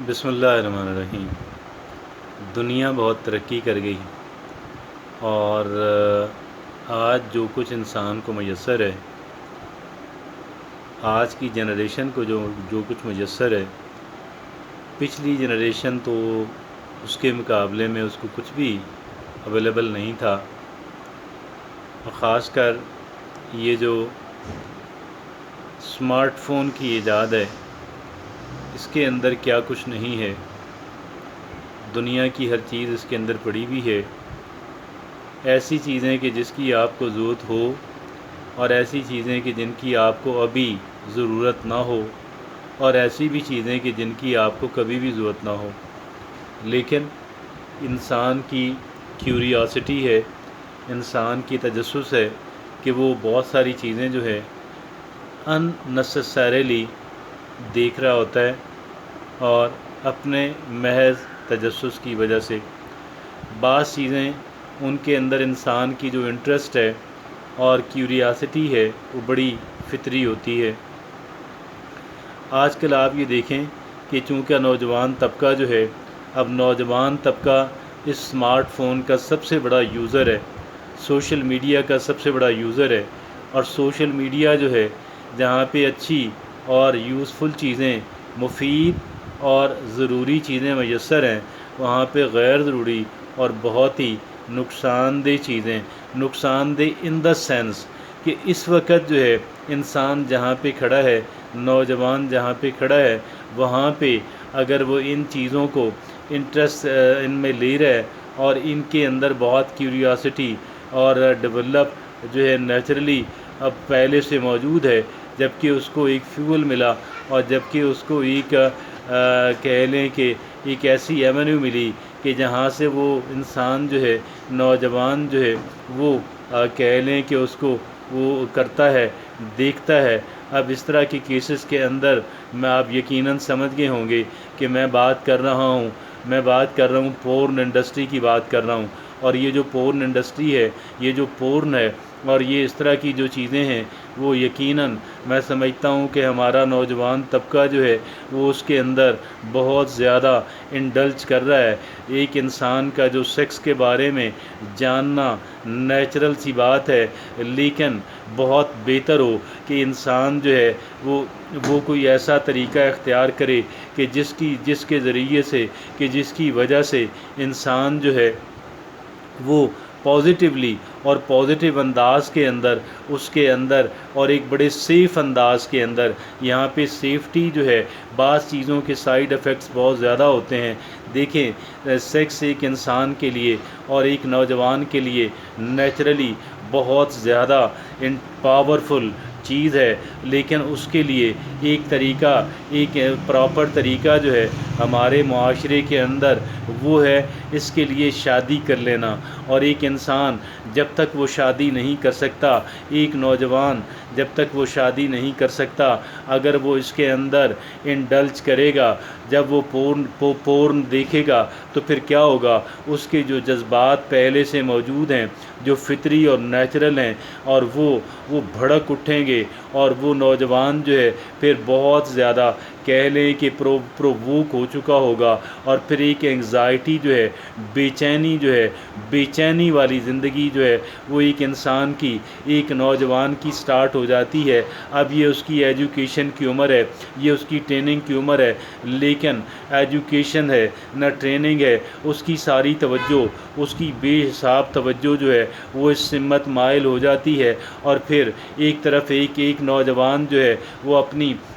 بسم اللہ الرحمن الرحیم۔ دنیا بہت ترقی کر گئی اور آج جو کچھ انسان کو میسر ہے، آج کی جنریشن کو جو کچھ میسر ہے، پچھلی جنریشن تو اس کے مقابلے میں اس کو کچھ بھی اویلیبل نہیں تھا۔ اور خاص کر یہ جو اسمارٹ فون کی ایجاد ہے، اس کے اندر کیا کچھ نہیں ہے۔ دنیا کی ہر چیز اس کے اندر پڑی ہوئی ہے، ایسی چیزیں کہ جس کی آپ کو ضرورت ہو اور ایسی چیزیں کہ جن کی آپ کو ابھی ضرورت نہ ہو، اور ایسی بھی چیزیں کہ جن کی آپ کو کبھی بھی ضرورت نہ ہو۔ لیکن انسان کی کیوریاسٹی ہے، انسان کی تجسس ہے کہ وہ بہت ساری چیزیں جو ہے ان نیسیسریلی دیکھ رہا ہوتا ہے، اور اپنے محض تجسس کی وجہ سے بعض چیزیں ان کے اندر انسان کی جو انٹرسٹ ہے اور کیوریاسٹی ہے وہ بڑی فطری ہوتی ہے۔ آج کل آپ یہ دیکھیں کہ چونکہ نوجوان طبقہ جو ہے، اب نوجوان طبقہ اس اسمارٹ فون کا سب سے بڑا یوزر ہے، سوشل میڈیا کا سب سے بڑا یوزر ہے، اور سوشل میڈیا جو ہے جہاں پہ اچھی اور یوزفل چیزیں، مفید اور ضروری چیزیں میسر ہیں، وہاں پہ غیر ضروری اور بہت ہی نقصان دہ چیزیں، نقصان دہ ان دا سینس کہ اس وقت جو ہے انسان جہاں پہ کھڑا ہے، نوجوان جہاں پہ کھڑا ہے، وہاں پہ اگر وہ ان چیزوں کو انٹرسٹ ان میں لے رہا ہے اور ان کے اندر بہت کیوریاسٹی اور ڈیولپ جو ہے نیچرلی اب پہلے سے موجود ہے، جبکہ اس کو ایک فیول ملا، اور جبکہ اس کو ایک کہہ لیں کہ ایک ایسی ایونیو ملی کہ جہاں سے وہ انسان جو ہے، نوجوان جو ہے، وہ کہہ لیں کہ اس کو وہ کرتا ہے، دیکھتا ہے۔ اب اس طرح کے کیسز کے اندر میں آپ یقیناً سمجھ گئے ہوں گے کہ میں بات کر رہا ہوں پورن انڈسٹری کی بات کر رہا ہوں۔ اور یہ جو پورن انڈسٹری ہے، یہ جو پورن ہے اور یہ اس طرح کی جو چیزیں ہیں، وہ یقیناً میں سمجھتا ہوں کہ ہمارا نوجوان طبقہ جو ہے وہ اس کے اندر بہت زیادہ انڈلج کر رہا ہے۔ ایک انسان کا جو سیکس کے بارے میں جاننا نیچرل سی بات ہے، لیکن بہت بہتر ہو کہ انسان جو ہے وہ کوئی ایسا طریقہ اختیار کرے کہ جس کے ذریعے سے، کہ جس کی وجہ سے انسان جو ہے وہ پازیٹیولی اور پازیٹیو انداز کے اندر، اس کے اندر اور ایک بڑے سیف انداز کے اندر، یہاں پہ سیفٹی جو ہے، بعض چیزوں کے سائیڈ ایفیکٹس بہت زیادہ ہوتے ہیں۔ دیکھیں، سیکس ایک انسان کے لیے اور ایک نوجوان کے لیے نیچرلی بہت زیادہ پاورفل چیز ہے، لیکن اس کے لیے ایک طریقہ، ایک پراپر طریقہ جو ہے ہمارے معاشرے کے اندر، وہ ہے اس کے لیے شادی کر لینا۔ اور ایک انسان جب تک وہ شادی نہیں کر سکتا، ایک نوجوان جب تک وہ شادی نہیں کر سکتا، اگر وہ اس کے اندر انڈلج کرے گا، جب وہ پورن دیکھے گا، تو پھر کیا ہوگا؟ اس کے جو جذبات پہلے سے موجود ہیں، جو فطری اور نیچرل ہیں، اور وہ بھڑک اٹھیں گے، اور وہ نوجوان جو ہے پھر بہت زیادہ کہہ لیں کہ پرووک ہو چکا ہوگا، اور پھر ایک انگزائٹی جو ہے، بے چینی والی زندگی جو ہے وہ ایک انسان کی، ایک نوجوان کی سٹارٹ ہو جاتی ہے۔ اب یہ اس کی ایجوکیشن کی عمر ہے، یہ اس کی ٹریننگ کی عمر ہے، لیکن ایجوکیشن ہے نہ ٹریننگ ہے، اس کی ساری توجہ، اس کی بے حساب توجہ جو ہے وہ اس سمت مائل ہو جاتی ہے، اور پھر ایک طرف ایک نوجوان جو ہے وہ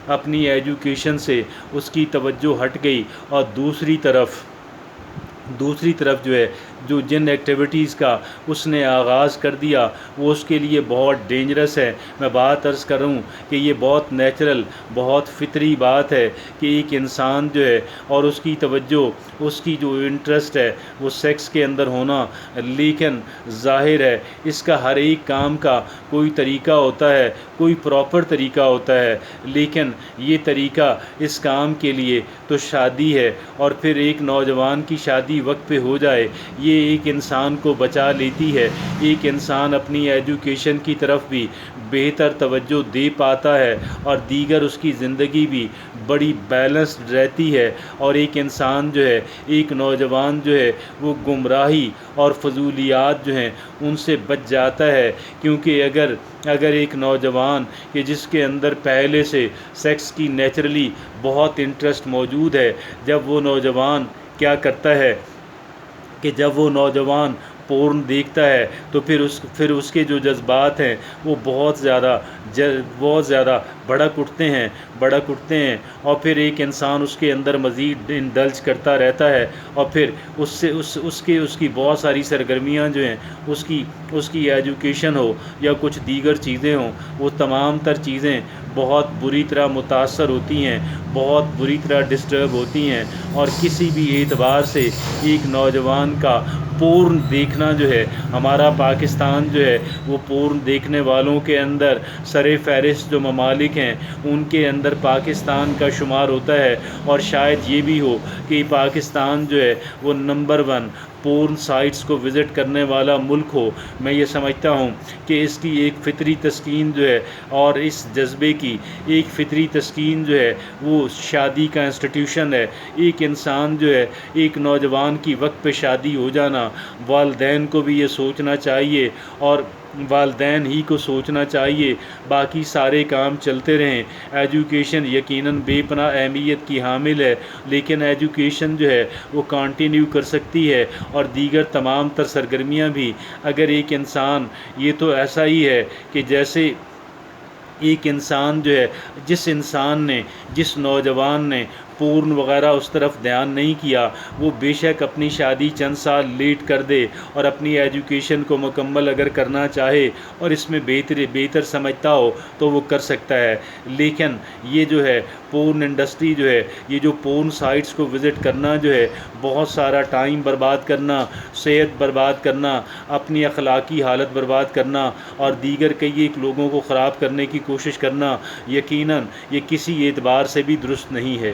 اپنی ایجوکیشن سے اس کی توجہ ہٹ گئی، اور دوسری طرف جو ہے جو جن ایکٹیویٹیز کا اس نے آغاز کر دیا، وہ اس کے لیے بہت ڈینجرس ہے۔ میں بات عرض کر رہا ہوں کہ یہ بہت نیچرل، بہت فطری بات ہے کہ ایک انسان جو ہے اور اس کی توجہ، اس کی جو انٹرسٹ ہے وہ سیکس کے اندر ہونا، لیکن ظاہر ہے اس کا ہر ایک کام کا کوئی طریقہ ہوتا ہے، کوئی پراپر طریقہ ہوتا ہے، لیکن یہ طریقہ اس کام کے لیے تو شادی ہے، اور پھر ایک نوجوان کی شادی وقت پہ ہو جائے، یہ ایک انسان کو بچا لیتی ہے۔ ایک انسان اپنی ایجوکیشن کی طرف بھی بہتر توجہ دے پاتا ہے اور دیگر اس کی زندگی بھی بڑی بیلنسڈ رہتی ہے، اور ایک انسان جو ہے، ایک نوجوان جو ہے وہ گمراہی اور فضولیات جو ہیں ان سے بچ جاتا ہے۔ کیونکہ اگر ایک نوجوان کہ جس کے اندر پہلے سے سیکس کی نیچرلی بہت انٹرسٹ موجود ہے، جب وہ نوجوان کیا کرتا ہے کہ جب وہ نوجوان پورن دیکھتا ہے تو پھر اس کے جو جذبات ہیں وہ بہت زیادہ بھڑک اٹھتے ہیں، اور پھر ایک انسان اس کے اندر مزید انڈلج کرتا رہتا ہے، اور پھر اس کی بہت ساری سرگرمیاں جو ہیں، اس کی ایجوکیشن ہو یا کچھ دیگر چیزیں ہوں، وہ تمام تر چیزیں بہت بری طرح متاثر ہوتی ہیں، بہت بری طرح ڈسٹرب ہوتی ہیں، اور کسی بھی اعتبار سے ایک نوجوان کا پورن دیکھنا جو ہے، ہمارا پاکستان جو ہے وہ پورن دیکھنے والوں کے اندر سر فہرست جو ممالک ہیں ان کے اندر پاکستان کا شمار ہوتا ہے، اور شاید یہ بھی ہو کہ پاکستان جو ہے وہ نمبر 1 پورن سائٹس کو وزٹ کرنے والا ملک ہو۔ میں یہ سمجھتا ہوں کہ اس کی ایک فطری تسکین جو ہے، اور اس جذبے کی ایک فطری تسکین جو ہے وہ شادی کا انسٹیٹیوشن ہے۔ ایک انسان جو ہے، ایک نوجوان کی وقت پہ شادی ہو جانا، والدین کو بھی یہ سوچنا چاہیے، اور والدین ہی کو سوچنا چاہیے، باقی سارے کام چلتے رہیں۔ ایجوکیشن یقیناً بے پناہ اہمیت کی حامل ہے، لیکن ایجوکیشن جو ہے وہ کنٹینیو کر سکتی ہے، اور دیگر تمام تر سرگرمیاں بھی۔ اگر ایک انسان، یہ تو ایسا ہی ہے کہ جیسے ایک انسان جو ہے، جس نوجوان نے پورن وغیرہ اس طرف دھیان نہیں کیا، وہ بے شک اپنی شادی چند سال لیٹ کر دے، اور اپنی ایجوکیشن کو مکمل اگر کرنا چاہے اور اس میں بہتر سمجھتا ہو تو وہ کر سکتا ہے۔ لیکن یہ جو ہے پورن انڈسٹری جو ہے، یہ جو پورن سائٹس کو وزٹ کرنا جو ہے، بہت سارا ٹائم برباد کرنا، صحت برباد کرنا، اپنی اخلاقی حالت برباد کرنا، اور دیگر کئی ایک لوگوں کو خراب کرنے کی کوشش کرنا، یقیناً یہ کسی اعتبار سے بھی درست نہیں ہے۔